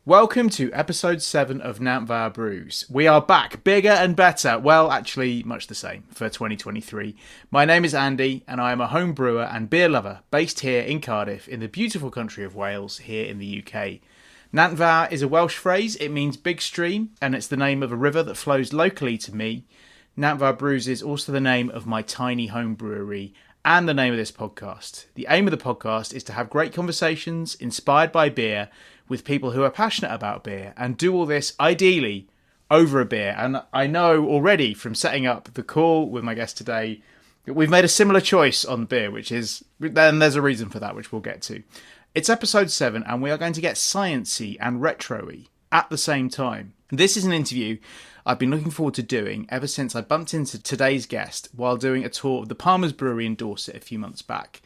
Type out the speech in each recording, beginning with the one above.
Welcome to episode 7 of 1970's Brews. We are back, bigger and better. Well, actually, much the same for 2023. My name is Andy, and I am a home brewer and beer lover based here in Cardiff, in the beautiful country of Wales, here in the UK. 1970 is a Welsh phrase. It means big stream, and it's the name of a river that flows locally to me. 1970's Brews is also the name of my tiny home brewery and the name of this podcast. The aim of the podcast is to have great conversations inspired by beer with people who are passionate about beer, and do all this ideally over a beer. And I know already from setting up the call with my guest today that we've made a similar choice on beer, which is, then there's a reason for that, which we'll get to. It's episode 7, and we are going to get sciencey and retro-y at the same time. This is an interview I've been looking forward to doing ever since I bumped into today's guest while doing a tour of the Palmers Brewery in Dorset a few months back.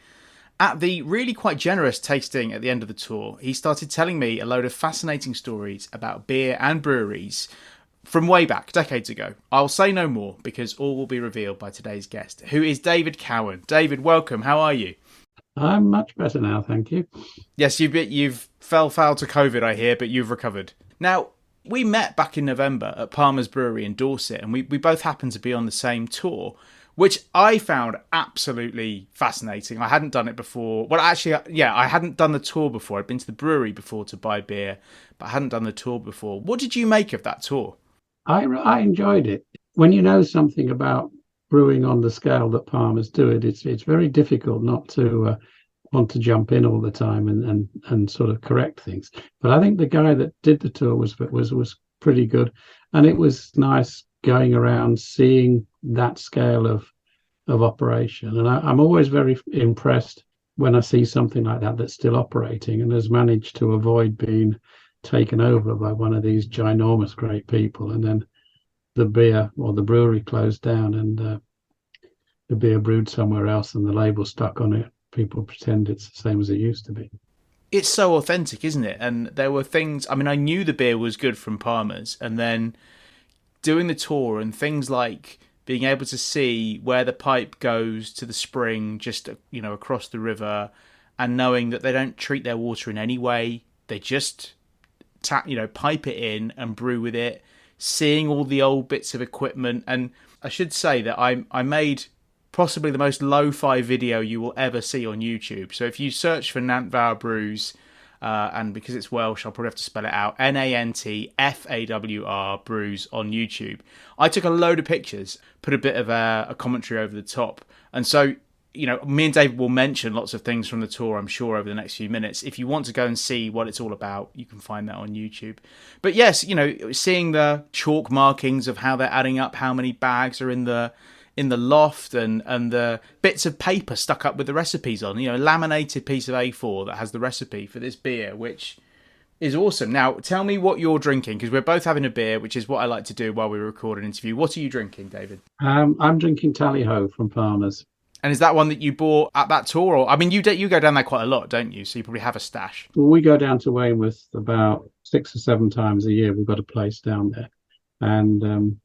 At the really quite generous tasting at the end of the tour, he started telling me a load of fascinating stories about beer and breweries from way back, decades ago. I'll say no more because all will be revealed by today's guest, who is David Cowan. David, welcome. How are you? I'm much better now, thank you. Yes, you've fell foul to COVID, I hear, but you've recovered. Now, we met back in November at Palmers Brewery in Dorset, and we both happened to be on the same tour, which I found absolutely fascinating. I hadn't done it before. Well, actually, yeah, I hadn't done the tour before. I'd been to the brewery before to buy beer, but I hadn't done the tour before. What did you make of that tour? I enjoyed it. When you know something about brewing on the scale that Palmers do it, it's very difficult not to want to jump in all the time and sort of correct things. But I think the guy that did the tour was pretty good, and it was nice going around seeing that scale of operation. And I'm always very impressed when I see something like that that's still operating and has managed to avoid being taken over by one of these ginormous great people, and then the beer or the brewery closed down, and the beer brewed somewhere else and the label stuck on it. People pretend it's the same as it used to be. It's so authentic, isn't it? And there were things, I mean, I knew the beer was good from Palmers, and then doing the tour and things like being able to see where the pipe goes to the spring just, across the river, and knowing that they don't treat their water in any way. They just pipe it in and brew with it, seeing all the old bits of equipment. And I should say that I made possibly the most lo-fi video you will ever see on YouTube. So if you search for 1970's Brews, and because it's Welsh, I'll probably have to spell it out, Nantfawr Brews on YouTube. I took a load of pictures, put a bit of a commentary over the top. And so, me and David will mention lots of things from the tour, I'm sure, over the next few minutes. If you want to go and see what it's all about, you can find that on YouTube. But yes, seeing the chalk markings of how they're adding up, how many bags are in the loft, and the bits of paper stuck up with the recipes on, a laminated piece of A4 that has the recipe for this beer, which is awesome. Now, tell me what you're drinking, because we're both having a beer, which is what I like to do while we record an interview. What are you drinking, David? I'm drinking Tally Ho from Palmers. And is that one that you bought at that tour? Or, I mean, you go down there quite a lot, don't you? So you probably have a stash. Well, we go down to Weymouth about 6 or 7 times a year. We've got a place down there. And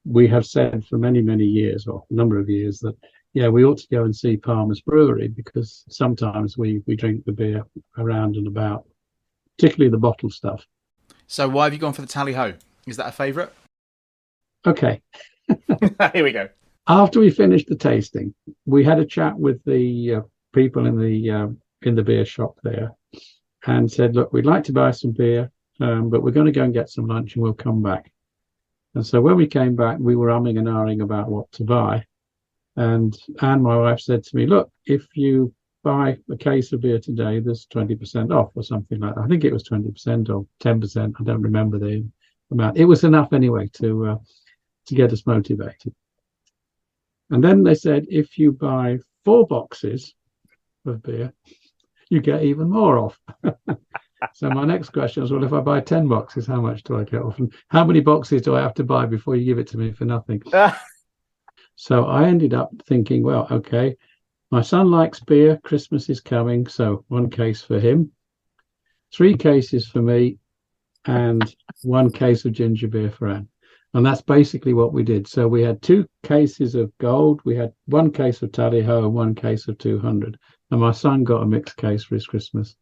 we have said for many, many years, or a number of years, that, yeah, we ought to go and see Palmers Brewery, because sometimes we drink the beer around and about, particularly the bottled stuff. So why have you gone for the Tally Ho? Is that a favourite? Okay. Here we go. After we finished the tasting, we had a chat with the people in the beer shop there, and said, look, we'd like to buy some beer, but we're going to go and get some lunch and we'll come back. And so when we came back, we were umming and ahhing about what to buy. And Anne, my wife, said to me, look, if you buy a case of beer today, there's 20% off or something like that. I think it was 20% or 10%. I don't remember the amount. It was enough anyway to get us motivated. And then they said, if you buy 4 boxes of beer, you get even more off. So my next question was, well, if I buy 10 boxes, how much do I get off? And how many boxes do I have to buy before you give it to me for nothing? So I ended up thinking, well, okay, my son likes beer. Christmas is coming. So 1 case for him, 3 cases for me, and 1 case of ginger beer for Anne. And that's basically what we did. So we had 2 cases of gold. We had 1 case of Tally Ho and 1 case of 200. And my son got a mixed case for his Christmas.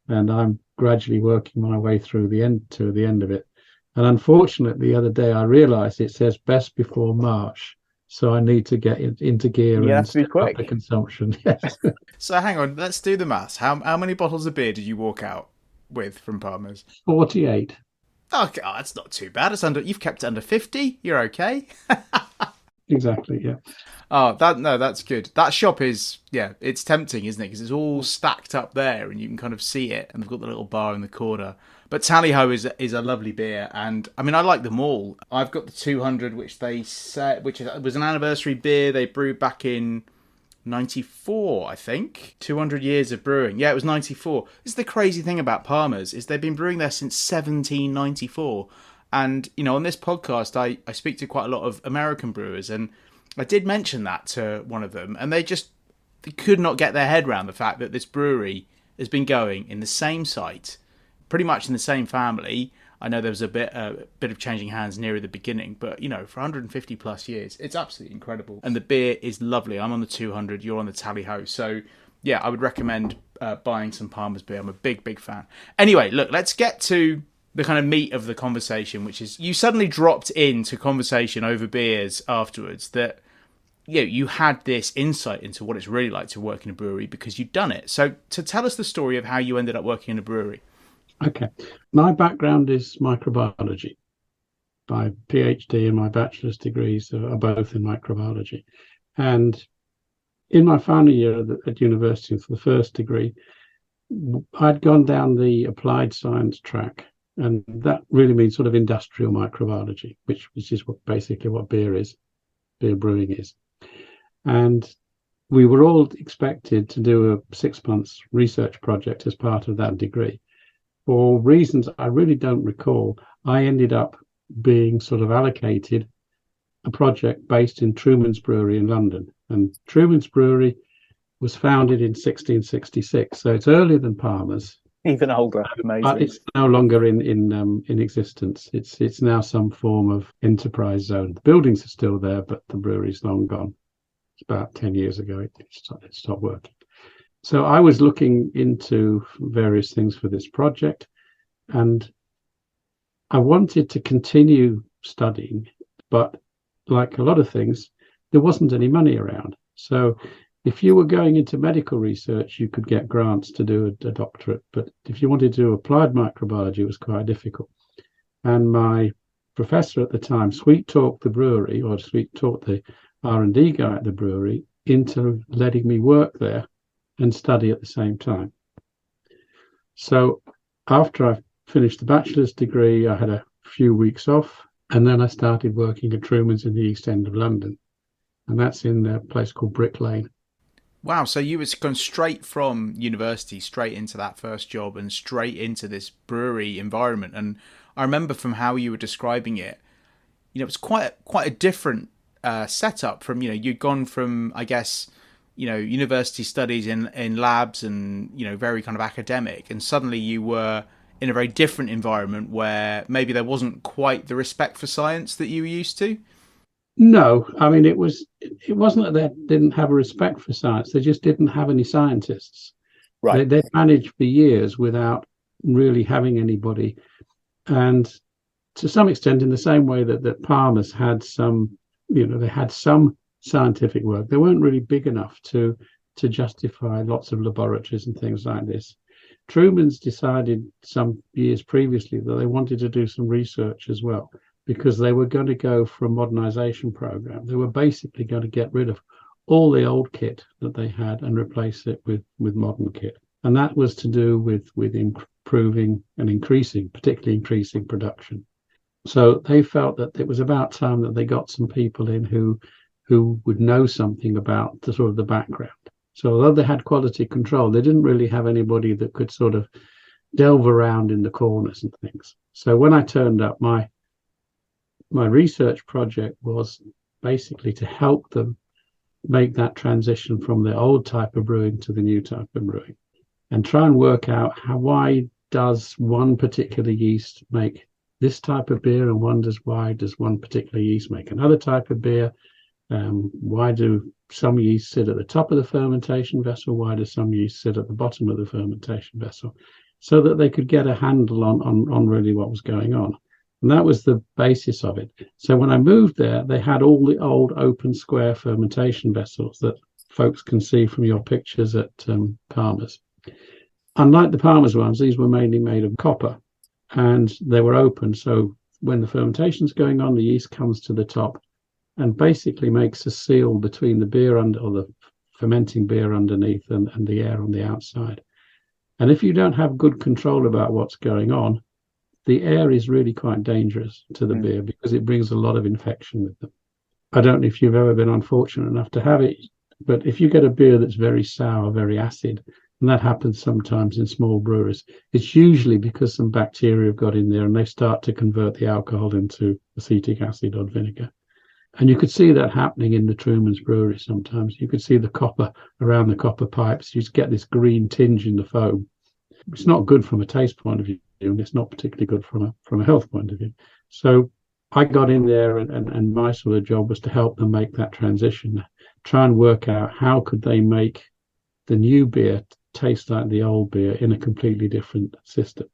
and I'm gradually working my way through the end of it. And unfortunately, the other day I realised it says best before March, so I need to get into gear You have and to be step up the quick. consumption. Yes, So hang on, let's do the maths. How many bottles of beer did you walk out with from Palmers? 48. Okay, oh, that's not too bad. It's under. You've kept it under 50. You're okay. Exactly. Yeah. Oh, that's good. That shop is, yeah, it's tempting, isn't it? Because it's all stacked up there, and you can kind of see it, and they've got the little bar in the corner. But Tally Ho is a lovely beer, and I mean I like them all. I've got the 200, which they said, was an anniversary beer they brewed back in 94, I think. 200 years of brewing. Yeah, it was 94. This is the crazy thing about Palmers is they've been brewing there since 1794. And, on this podcast, I speak to quite a lot of American brewers, and I did mention that to one of them, and they could not get their head around the fact that this brewery has been going in the same site, pretty much in the same family. I know there was a bit of changing hands nearer the beginning, but for 150 plus years, it's absolutely incredible. And the beer is lovely. I'm on the 200, you're on the Tally Ho. So yeah, I would recommend buying some Palmer's beer. I'm a big fan. Anyway, look, let's get to the kind of meat of the conversation, which is you suddenly dropped into conversation over beers afterwards that you had this insight into what it's really like to work in a brewery because you'd done it. So to tell us the story of how you ended up working in a brewery. Okay. My background is microbiology. My PhD and my bachelor's degrees are both in microbiology. And in my final year at university for the first degree, I'd gone down the applied science track. And that really means sort of industrial microbiology, which is basically what beer brewing is. And we were all expected to do a 6 months research project as part of that degree. For reasons I really don't recall, I ended up being sort of allocated a project based in Truman's Brewery in London. And Truman's Brewery was founded in 1666, so it's earlier than Palmer's. Even older, amazing. It's no longer in existence. It's now some form of enterprise zone. The buildings are still there, but the brewery's long gone. It's about 10 years ago it stopped working. So I was looking into various things for this project, and I wanted to continue studying, but like a lot of things, there wasn't any money around. So if you were going into medical research, you could get grants to do a doctorate, but if you wanted to do applied microbiology, it was quite difficult. And my professor at the time sweet-talked the brewery, or sweet-talked the R&D guy at the brewery into letting me work there and study at the same time. So after I finished the bachelor's degree, I had a few weeks off, and then I started working at Truman's in the East End of London, and that's in a place called Brick Lane. Wow, so you was gone straight from university, straight into that first job and straight into this brewery environment. And I remember from how you were describing it, it was quite a different setup from, you'd gone from, I guess, university studies in labs and, very kind of academic. And suddenly you were in a very different environment where maybe there wasn't quite the respect for science that you were used to. No, I mean, it wasn't that they didn't have a respect for science. They just didn't have any scientists. Right. They managed for years without really having anybody. And to some extent, in the same way that Palmer's had some, they had some scientific work, they weren't really big enough to justify lots of laboratories and things like this. Truman's decided some years previously that they wanted to do some research as well, because they were going to go for a modernization program. They were basically going to get rid of all the old kit that they had and replace it with modern kit. And that was to do with improving and particularly increasing production. So they felt that it was about time that they got some people in who would know something about the sort of the background. So although they had quality control, they didn't really have anybody that could sort of delve around in the corners and things. So when I turned up, my research project was basically to help them make that transition from the old type of brewing to the new type of brewing, and try and work out why does one particular yeast make this type of beer, and why does one particular yeast make another type of beer? Why do some yeast sit at the top of the fermentation vessel? Why do some yeast sit at the bottom of the fermentation vessel? so that they could get a handle on really what was going on. And that was the basis of it. So when I moved there, they had all the old open square fermentation vessels that folks can see from your pictures at Palmers. Unlike the Palmers ones, these were mainly made of copper and they were open. So when the fermentation's going on, the yeast comes to the top and basically makes a seal between the beer or the fermenting beer underneath and the air on the outside. And if you don't have good control about what's going on, the air is really quite dangerous to the beer because it brings a lot of infection with them. I don't know if you've ever been unfortunate enough to have it, but if you get a beer that's very sour, very acid, and that happens sometimes in small breweries, it's usually because some bacteria have got in there and they start to convert the alcohol into acetic acid or vinegar. And you could see that happening in the Truman's Brewery sometimes. You could see the copper around the copper pipes. You just get this green tinge in the foam. It's not good from a taste point of view, and it's not particularly good from a health point of view. So I got in there, and my sort of job was to help them make that transition, try and work out how could they make the new beer taste like the old beer in a completely different system.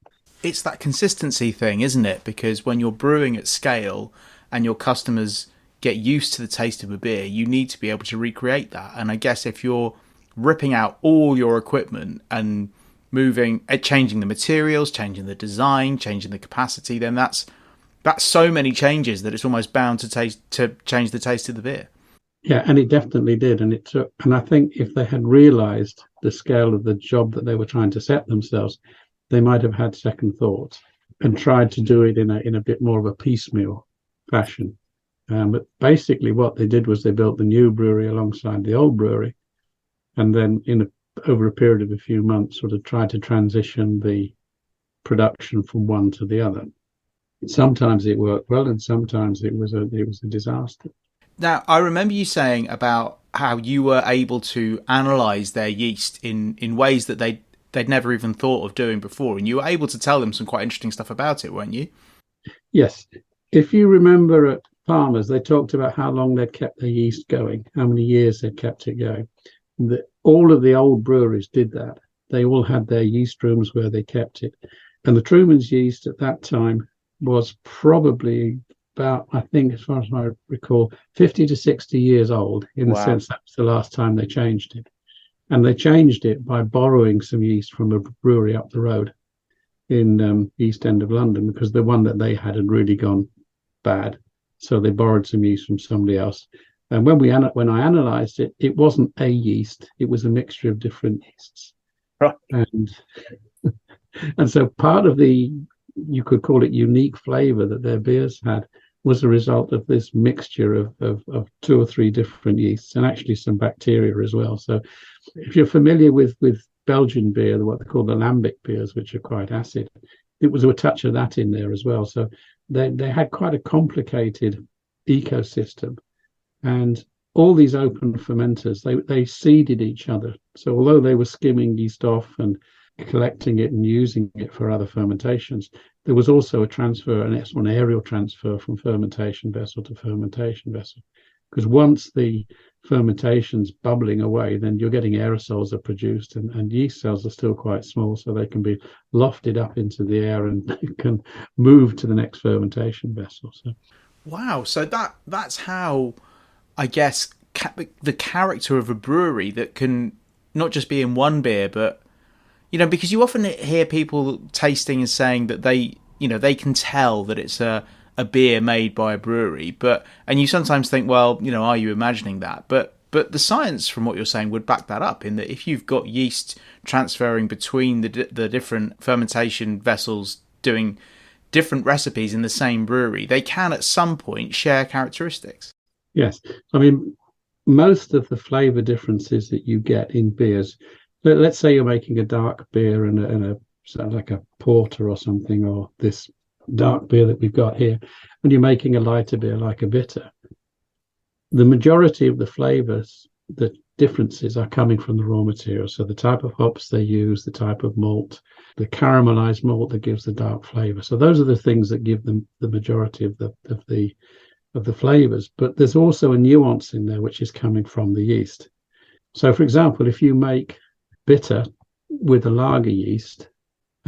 It's that consistency thing, isn't it? Because when you're brewing at scale and your customers get used to the taste of a beer, you need to be able to recreate that. And I guess if you're ripping out all your equipment and changing the materials, changing the design, changing the capacity, then that's so many changes that it's almost bound to change the taste of the beer. Yeah, and it definitely did. And I think if they had realized the scale of the job that they were trying to set themselves, they might have had second thoughts and tried to do it in a bit more of a piecemeal fashion. But basically what they did was they built the new brewery alongside the old brewery, and then over a period of a few months sort of tried to transition the production from one to the other. Sometimes it worked well and sometimes it was a disaster. Now, I remember you saying about how you were able to analyse their yeast in ways that they'd never even thought of doing before, and you were able to tell them some quite interesting stuff about it, weren't you? Yes. If you remember at Palmers, they talked about how long they'd kept their yeast going, how many years they'd kept it going. All of the old breweries did that. They all had their yeast rooms where they kept it. And the Truman's yeast at that time was probably about, I think, as far as I recall, 50 to 60 years old, in the sense that was the last time they changed it. And they changed it by borrowing some yeast from a brewery up the road in East End of London, because the one that they had really gone bad. So they borrowed some yeast from somebody else. And when I analysed it, it wasn't a yeast; it was a mixture of different yeasts. Right. And so part of the, you could call it, unique flavour that their beers had was a result of this mixture of two or three different yeasts and actually some bacteria as well. So if you're familiar with Belgian beer, what they call the lambic beers, which are quite acid, it was a touch of that in there as well. So they had quite a complicated ecosystem. And all these open fermenters, they seeded each other. So although they were skimming yeast off and collecting it and using it for other fermentations, there was also an aerial transfer from fermentation vessel to fermentation vessel. Because once the fermentation's bubbling away, then you're getting aerosols are produced, and yeast cells are still quite small, so they can be lofted up into the air and can move to the next fermentation vessel. So, wow! So that's how, I guess, the character of a brewery that can not just be in one beer, but, because you often hear people tasting and saying that they can tell that it's a beer made by a brewery, and you sometimes think, well, are you imagining that? But the science from what you're saying would back that up, in that if you've got yeast transferring between the different fermentation vessels doing different recipes in the same brewery, they can at some point share characteristics. Yes. I mean, most of the flavour differences that you get in beers, let's say you're making a dark beer and a like a porter or something, or this dark beer that we've got here, and you're making a lighter beer like a bitter, the majority of the flavours, the differences are coming from the raw materials. So the type of hops they use, the type of malt, the caramelized malt that gives the dark flavour. So those are the things that give them the majority of the flavours. But there's also a nuance in there which is coming from the yeast. So for example, if you make bitter with a lager yeast,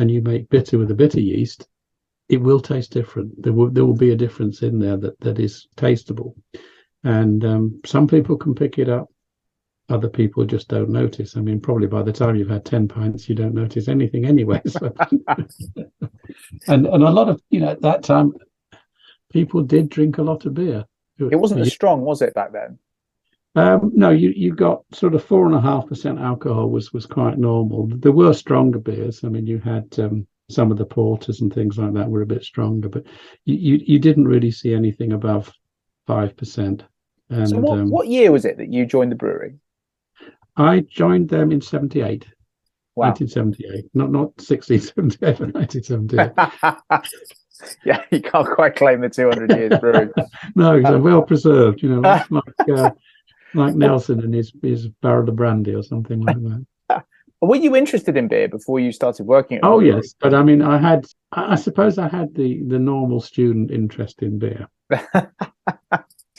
and you make bitter with a bitter yeast, it will taste different. There will be a difference in there that is tasteable. And some people can pick it up. Other people just don't notice. I mean, probably by the time you've had 10 pints, you don't notice anything anyway. So. and a lot of, at that time, people did drink a lot of beer. It wasn't as strong, was it, back then? No, you got sort of 4.5% alcohol was quite normal. There were stronger beers. I mean, you had some of the porters and things like that were a bit stronger, but you didn't really see anything above 5%. And so what year was it that you joined the brewery? I joined them in 78. Wow. 1978, not 1678, but 1978. Yeah, you can't quite claim the 200 years brewery. No, it's well preserved, like Nelson and his barrel of brandy or something like that. Were you interested in beer before you started working at the brewery? Yes, but I mean, I suppose I had the normal student interest in beer.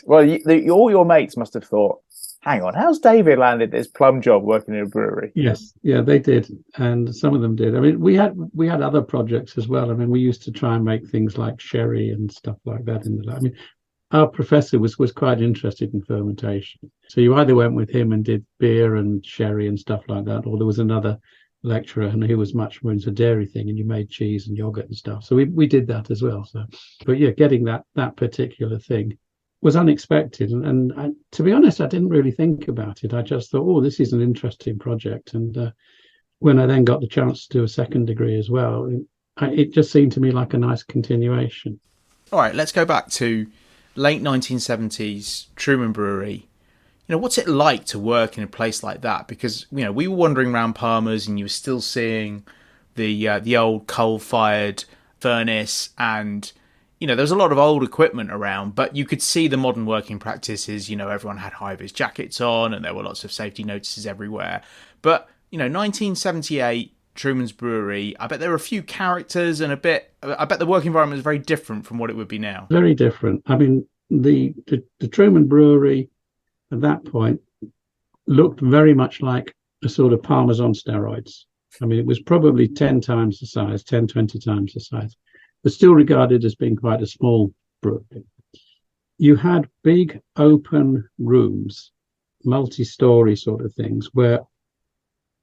Well, all your mates must have thought, hang on, how's David landed this plum job working in a brewery? Yes, yeah, they did, and some of them did. I mean, we had other projects as well. I mean, we used to try and make things like sherry and stuff like that in the lab. I mean, our professor was quite interested in fermentation, so you either went with him and did beer and sherry and stuff like that, or there was another lecturer and he was much more into dairy thing, and you made cheese and yogurt and stuff. So we did that as well. So, but yeah, getting that particular thing was unexpected, and to be honest, I didn't really think about it. I just thought, oh, this is an interesting project. And when I then got the chance to do a second degree as well, it just seemed to me like a nice continuation. All right, let's go back to late 1970s, Truman Brewery. What's it like to work in a place like that? Because we were wandering around Palmers, and you were still seeing the old coal-fired furnace, and there was a lot of old equipment around, but you could see the modern working practices. Everyone had high-vis jackets on, and there were lots of safety notices everywhere. But, 1978, Truman's Brewery, I bet there were a few characters and I bet the work environment was very different from what it would be now. Very different. I mean, the Truman Brewery at that point looked very much like a sort of Palmers on steroids. I mean, it was probably 10 times the size, 10, 20 times the size, but still regarded as being quite a small brewery. You had big open rooms, multi-story sort of things, where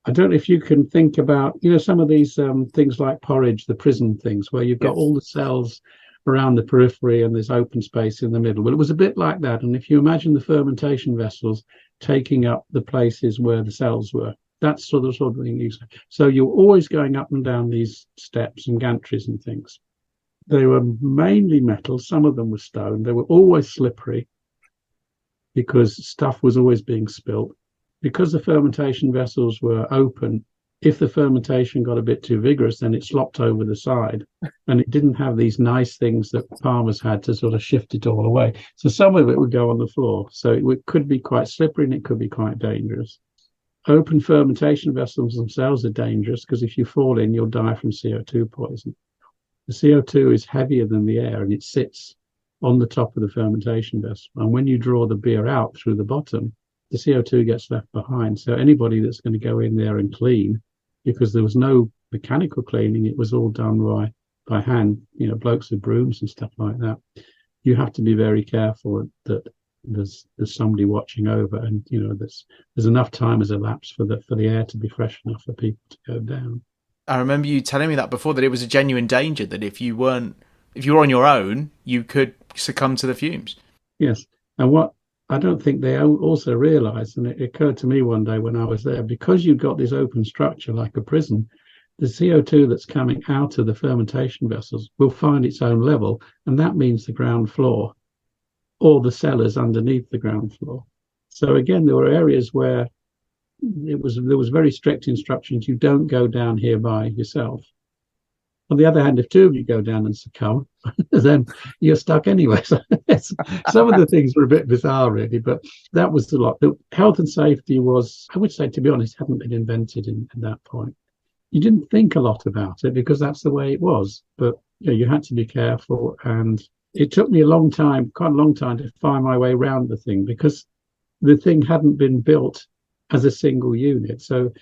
I don't know if you can think about, some of these things like porridge, the prison things, where you've got all the cells around the periphery and there's open space in the middle. Well, it was a bit like that. And if you imagine the fermentation vessels taking up the places where the cells were, that's sort of thing you say. So you're always going up and down these steps and gantries and things. They were mainly metal. Some of them were stone. They were always slippery because stuff was always being spilt. Because the fermentation vessels were open, if the fermentation got a bit too vigorous, then it slopped over the side, and it didn't have these nice things that Palmers had to sort of shift it all away. So some of it would go on the floor. So it could be quite slippery, and it could be quite dangerous. Open fermentation vessels themselves are dangerous because if you fall in, you'll die from CO2 poison. The CO2 is heavier than the air, and it sits on the top of the fermentation vessel. And when you draw the beer out through the bottom, the CO2 gets left behind. So anybody that's going to go in there and clean, because there was no mechanical cleaning, it was all done by hand, blokes with brooms and stuff like that. You have to be very careful that there's somebody watching over, and there's enough time has elapsed for the air to be fresh enough for people to go down. I remember you telling me that before, that it was a genuine danger, that if you were on your own, you could succumb to the fumes. Yes, and what I don't think they also realised, and it occurred to me one day when I was there, because you've got this open structure like a prison, the CO2 that's coming out of the fermentation vessels will find its own level, and that means the ground floor or the cellars underneath the ground floor. So again, there were areas where there was very strict instructions: you don't go down here by yourself. On the other hand, if two of you go down and succumb, then you're stuck anyway. So some of the things were a bit bizarre, really, but that was a lot. The health and safety was, I would say, to be honest, hadn't been invented in that point. You didn't think a lot about it because that's the way it was, but you had to be careful. And it took me quite a long time to find my way around the thing, because the thing hadn't been built as a single unit. So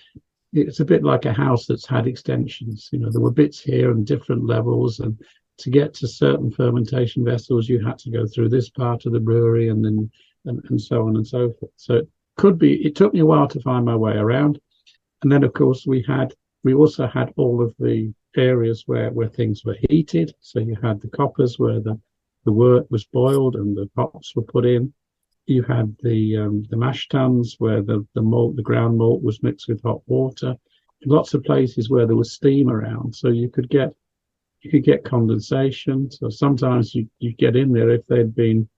it's a bit like a house that's had extensions. There were bits here and different levels, and to get to certain fermentation vessels, you had to go through this part of the brewery, and then and so on and so forth. So it took me a while to find my way around. And then, of course, we also had all of the areas where things were heated. So you had the coppers where the wort was boiled and the hops were put in. You had the mash tuns where the ground malt was mixed with hot water. Lots of places where there was steam around, so you could get condensation. So sometimes you get in there if they'd been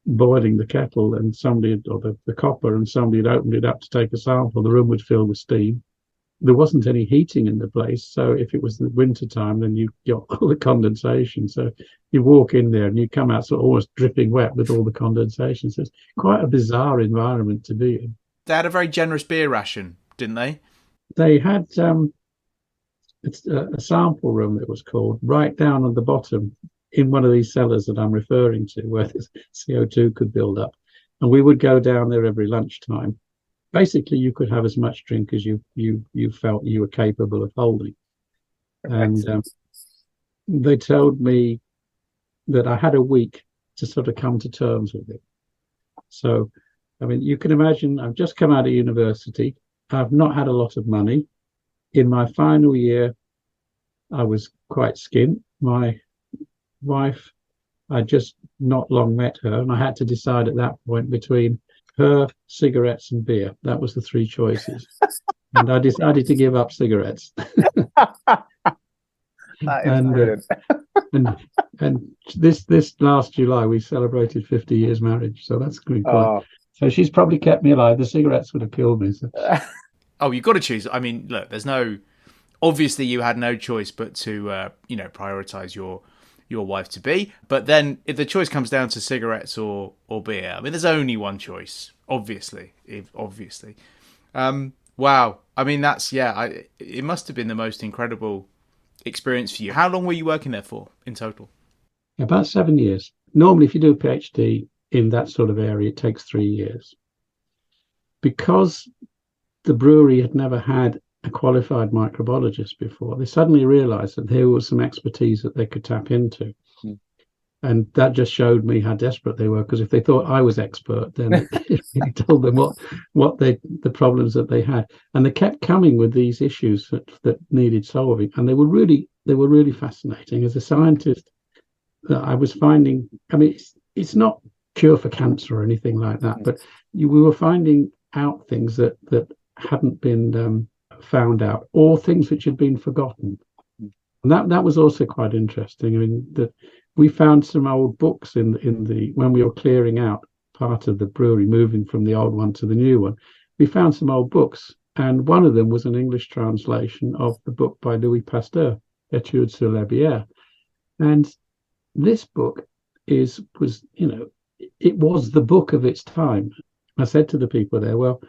boiling the kettle and the copper, and somebody had opened it up to take a sample, the room would fill with steam. There wasn't any heating in the place, so if it was the winter time, then you got all the condensation. So you walk in there and you come out sort of almost dripping wet with all the condensation. So it's quite a bizarre environment to be in. They had a very generous beer ration, didn't they? They had it's a sample room, it was called, right down on the bottom in one of these cellars that I'm referring to, where this CO2 could build up. And we would go down there every lunchtime. Basically, you could have as much drink as you felt you were capable of holding. And they told me that I had a week to sort of come to terms with it. So, I mean, you can imagine I've just come out of university. I've not had a lot of money. In my final year, I was quite skint. My wife, I just not long met her, and I had to decide at that point between her, cigarettes, and beer. That was the three choices. And I decided to give up cigarettes. That is brilliant. and this last July we celebrated 50 years marriage, so that's going to be quite. So she's probably kept me alive. The cigarettes would have killed me. So. Oh, you've got to choose. I mean, look, obviously you had no choice but to prioritize your wife to be. But then if the choice comes down to cigarettes or beer, I mean, there's only one choice, obviously. Wow. I mean, it must have been the most incredible experience for you. How long were you working there for in total? About 7 years. Normally, if you do a PhD in that sort of area, it takes 3 years. Because the brewery had never had a qualified microbiologist before, they suddenly realized that there was some expertise that they could tap into. And that just showed me how desperate they were, because if they thought I was expert, then it really told them the problems that they had. And they kept coming with these issues that needed solving. And they were really fascinating. As a scientist, I was finding, I mean, it's not cure for cancer or anything like that, but we were finding out things that hadn't been found out, or things which had been forgotten. And that was also quite interesting. I mean, that we found some old books in the when we were clearing out part of the brewery, moving from the old one to the new one. We found some old books, and one of them was an English translation of the book by Louis Pasteur, Études sur la bière. And this book it was the book of its time. I said to the people there, well,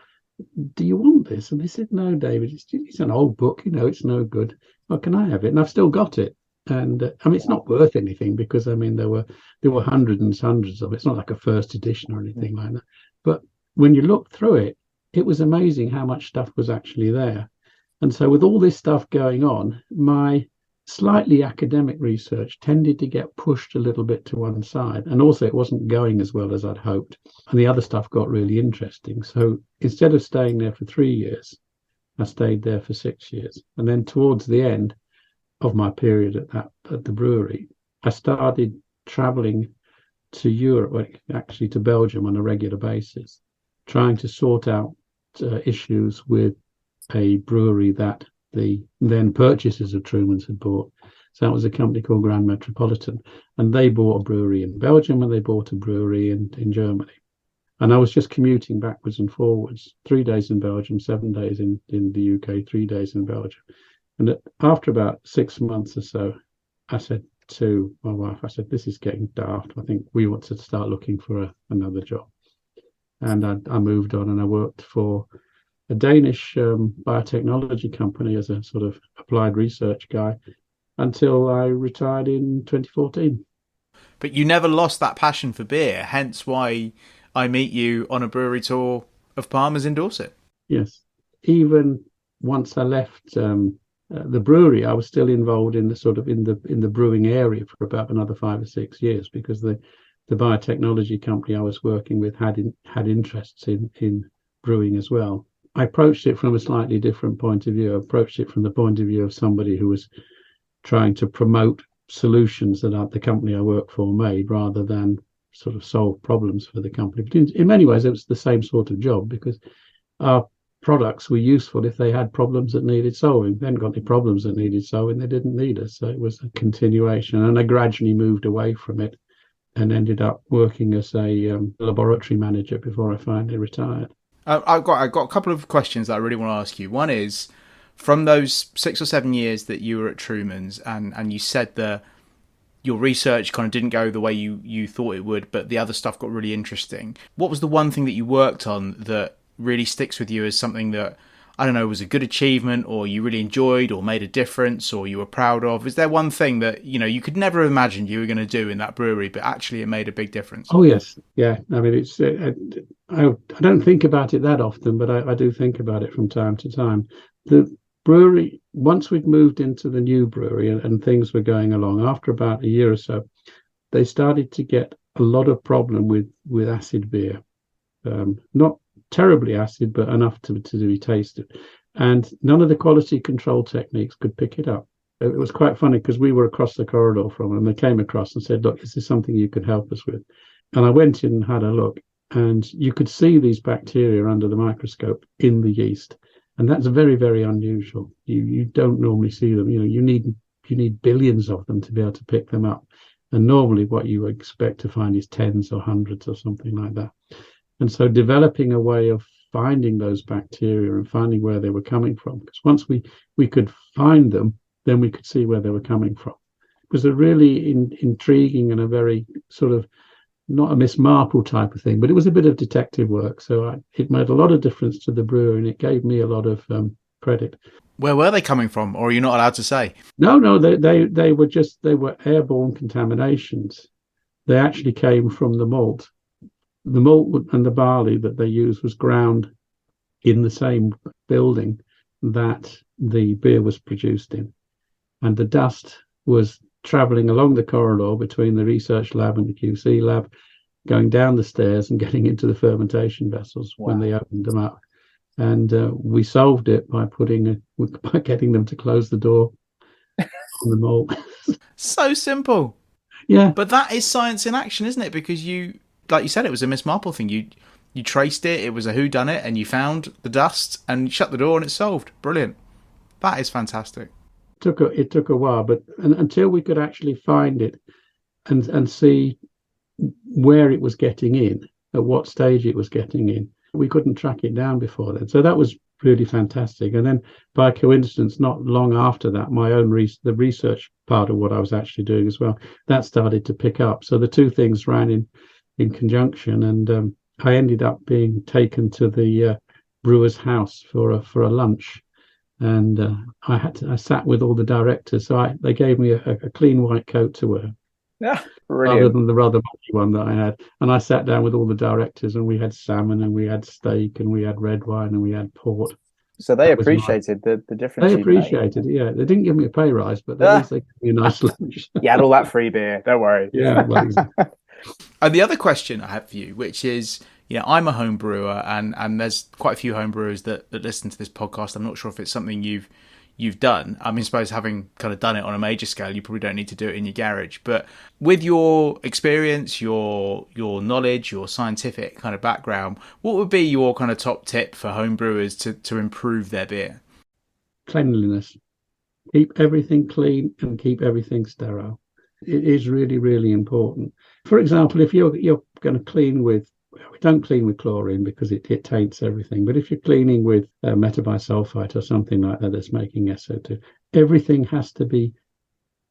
do you want this? And they said, no, David, it's an old book, it's no good. Well, can I have it? And I've still got it. And I mean, it's not worth anything, because I mean there were hundreds and hundreds of it. It's not like a first edition or anything like that. But when you look through it, it was amazing how much stuff was actually there. And so with all this stuff going on, my slightly academic research tended to get pushed a little bit to one side. And also it wasn't going as well as I'd hoped. And the other stuff got really interesting. So instead of staying there for 3 years, I stayed there for 6 years. And then towards the end of my period at the brewery, I started traveling to Europe, actually to Belgium on a regular basis, trying to sort out issues with a brewery that the then purchasers of Truman's had bought. So that was a company called Grand Metropolitan, and they bought a brewery in Belgium and they bought a brewery in Germany. And I was just commuting backwards and forwards, 3 days in Belgium, 7 days in the UK, 3 days in Belgium. And after about 6 months or so, I said to my wife, this is getting daft. I think we want to start looking for another job. And I moved on, and I worked for a Danish biotechnology company as a sort of applied research guy until I retired in 2014. But you never lost that passion for beer, hence why I meet you on a brewery tour of Palmers in Dorset. Yes. Even once I left the brewery, I was still involved in the sort of in the brewing area for about another 5 or 6 years, because the biotechnology company I was working with had interests in brewing as well. I approached it from a slightly different point of view. I approached it from the point of view of somebody who was trying to promote solutions that the company I work for made, rather than sort of solve problems for the company. But in many ways, it was the same sort of job, because our products were useful if they had problems that needed solving. They hadn't got any problems that needed solving, they didn't need us. So it was a continuation. And I gradually moved away from it and ended up working as a laboratory manager before I finally retired. I've got a couple of questions that I really want to ask you. One is, from those 6 or 7 years that you were at Truman's, and you said that your research kind of didn't go the way you thought it would, but the other stuff got really interesting. What was the one thing that you worked on that really sticks with you as something that, I don't know, was a good achievement, or you really enjoyed, or made a difference, or you were proud of? Is there one thing that, you could never have imagined you were going to do in that brewery, but actually it made a big difference? Oh yes, yeah. I mean, it's I don't think about it that often, but I do think about it from time to time. The brewery, once we'd moved into the new brewery, and things were going along, after about a year or so, they started to get a lot of problem with acid beer. Not terribly acid, but enough to be tasted. And none of the quality control techniques could pick it up. It was quite funny, because we were across the corridor from them. They came across and said, "Look, is this something you could help us with?" And I went in and had a look, and you could see these bacteria under the microscope in the yeast. And that's very, very unusual. You don't normally see them. You need billions of them to be able to pick them up. And normally what you expect to find is tens or hundreds or something like that. And so developing a way of finding those bacteria and finding where they were coming from, because once we could find them, then we could see where they were coming from. It was a really intriguing and a very sort of, not a Miss Marple type of thing, but it was a bit of detective work. So it made a lot of difference to the brewer, and it gave me a lot of credit. Where were they coming from, or are you not allowed to say? No, they were airborne contaminations. They actually came from the malt. The malt and the barley that they used was ground in the same building that the beer was produced in. And the dust was traveling along the corridor between the research lab and the QC lab, going down the stairs and getting into the fermentation vessels. Wow. When they opened them up. And we solved it by getting them to close the door on the malt. So simple. Yeah. But that is science in action, isn't it? Because like you said, it was a Miss Marple thing. You traced it, it was a whodunnit, and you found the dust and you shut the door and it's solved. Brilliant. That is fantastic. It took a while, but until we could actually find it and see where it was getting in, at what stage it was getting in, we couldn't track it down before then. So that was really fantastic. And then by coincidence, not long after that, my own the research part of what I was actually doing as well, that started to pick up. So the two things ran in conjunction, and I ended up being taken to the brewer's house for a lunch. And I sat with all the directors. So they gave me a clean white coat to wear. Yeah, rather than the rather muddy one that I had. And I sat down with all the directors, and we had salmon, and we had steak, and we had red wine, and we had port. So they appreciated the difference. They appreciated it, yeah. They didn't give me a pay rise, but at least they gave me a nice lunch. You had all that free beer, don't worry. Yeah, well, exactly. And the other question I have for you, which is, I'm a home brewer, and there's quite a few home brewers that listen to this podcast. I'm not sure if it's something you've done. I mean, I suppose having kind of done it on a major scale, you probably don't need to do it in your garage. But with your experience, your knowledge, your scientific kind of background, what would be your kind of top tip for home brewers to improve their beer? Cleanliness. Keep everything clean and keep everything sterile. It is really, really important. For example, if you're going to clean with, we don't clean with chlorine because it taints everything. But if you're cleaning with metabisulfite or something like that that's making SO2, everything has to be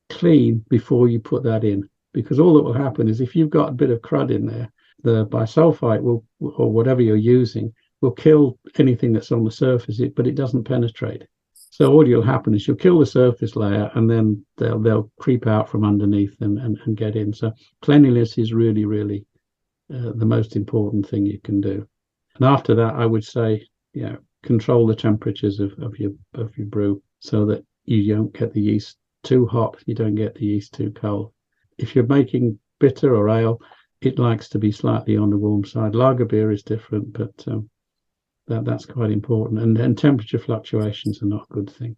clean before you put that in. Because all that will happen is if you've got a bit of crud in there, the bisulfite will, or whatever you're using, will kill anything that's on the surface, but it doesn't penetrate. So all will happen is you'll kill the surface layer, and then they'll creep out from underneath and get in. So cleanliness is really, really the most important thing you can do. And after that, I would say, control the temperatures of your brew so that you don't get the yeast too hot, you don't get the yeast too cold. If you're making bitter or ale, it likes to be slightly on the warm side. Lager beer is different, but that's quite important. And temperature fluctuations are not a good thing.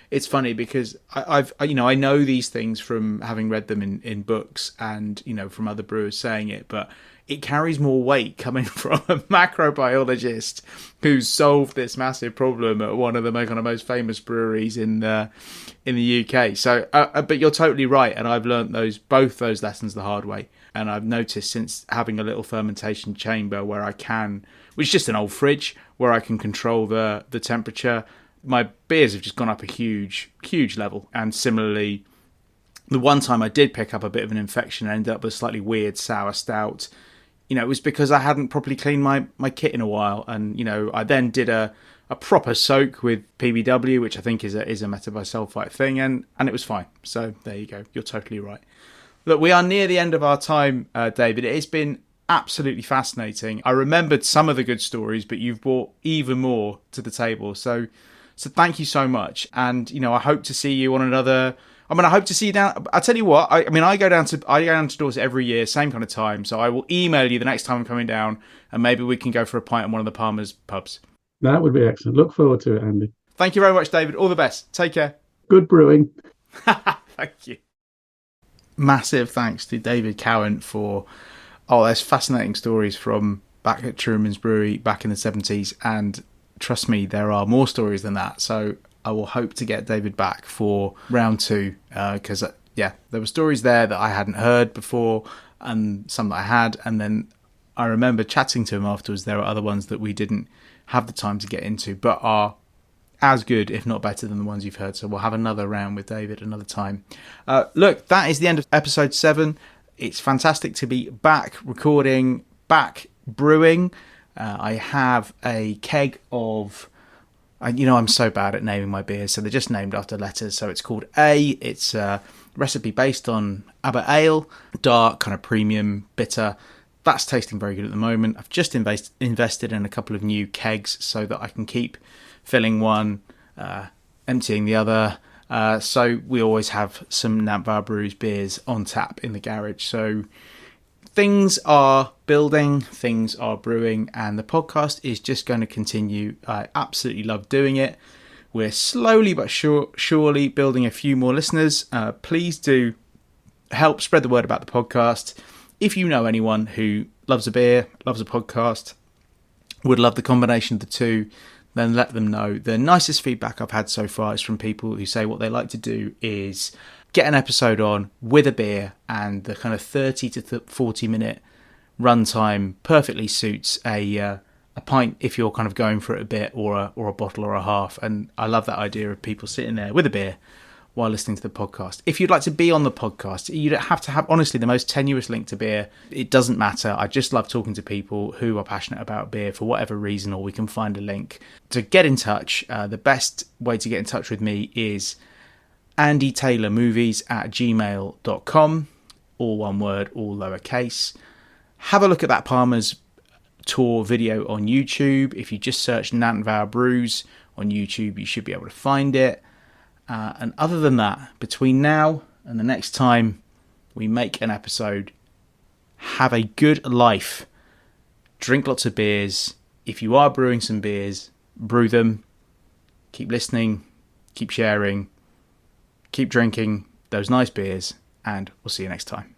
It's funny because I know these things from having read them in books and, from other brewers saying it, but it carries more weight coming from a microbiologist who's solved this massive problem at one of the kind of most famous breweries in the UK. So, but you're totally right, and I've learnt both those lessons the hard way. And I've noticed since having a little fermentation chamber where I can, which is just an old fridge, where I can control the temperature, my beers have just gone up a huge level. And similarly, the one time I did pick up a bit of an infection and ended up with a slightly weird sour stout, it was because I hadn't properly cleaned my kit in a while. And, I then did a proper soak with PBW, which I think is a metabisulfite thing, and it was fine. So there you go. You're totally right. Look, we are near the end of our time, David. It has been absolutely fascinating. I remembered some of the good stories, but you've brought even more to the table. So thank you so much. And, I hope to see you on another... I hope to see you down... I'll tell you what, I go down to Dorset every year, same kind of time. So I will email you the next time I'm coming down, and maybe we can go for a pint at one of the Palmers pubs. That would be excellent. Look forward to it, Andy. Thank you very much, David. All the best. Take care. Good brewing. Thank you. Massive thanks to David Cowan for there's fascinating stories from back at Truman's Brewery back in the 70s, and trust me, there are more stories than that. So I will hope to get David back for round 2 because there were stories there that I hadn't heard before and some that I had, and then I remember chatting to him afterwards. There are other ones that we didn't have the time to get into but are as good, if not better, than the ones you've heard. So we'll have another round with David another time. Look, that is the end of episode 7. It's fantastic to be back recording, back brewing. I have a keg of... I'm so bad at naming my beers, so they're just named after letters. So it's called A. It's a recipe based on Aber Ale, dark, kind of premium, bitter. That's tasting very good at the moment. I've just invested in a couple of new kegs so that I can keep filling one, emptying the other. So we always have some Namvar Brews beers on tap in the garage. So things are building, things are brewing, and the podcast is just going to continue. I absolutely love doing it. We're slowly but surely building a few more listeners. Please do help spread the word about the podcast. If you know anyone who loves a beer, loves a podcast, would love the combination of the two, then let them know. The nicest feedback I've had so far is from people who say what they like to do is get an episode on with a beer, and the kind of 30 to 40 minute runtime perfectly suits a pint if you're kind of going for it a bit, or a bottle or a half. And I love that idea of people sitting there with a beer while listening to the podcast. If you'd like to be on the podcast, you don't have to have, honestly, the most tenuous link to beer. It doesn't matter. I just love talking to people who are passionate about beer for whatever reason, or we can find a link. To get in touch, the best way to get in touch with me is andytaylormovies@gmail.com, all one word, all lowercase. Have a look at that Palmers tour video on YouTube. If you just search Namvar Brews on YouTube, you should be able to find it. And other than that, between now and the next time we make an episode, have a good life. Drink lots of beers. If you are brewing some beers, brew them. Keep listening. Keep sharing. Keep drinking those nice beers. And we'll see you next time.